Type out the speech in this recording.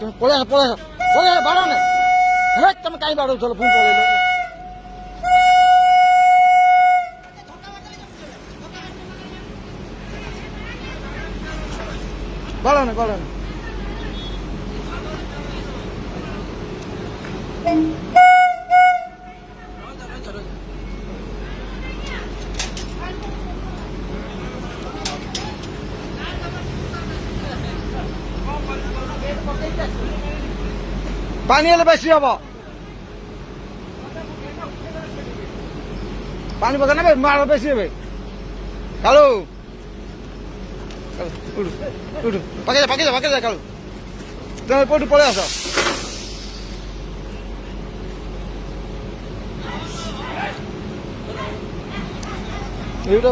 তুমি পড়ে আসো বাড়ো না। হ্যাঁ তুমি কাই বাড়ো চলো ফোন চলে বাড়ো না পানি এলে বেশি হব পানি পকা নেবে আরো বেশি হবে কালু উঠু পাকে যা কালু তুমি পটু পড়ে আসো এইটা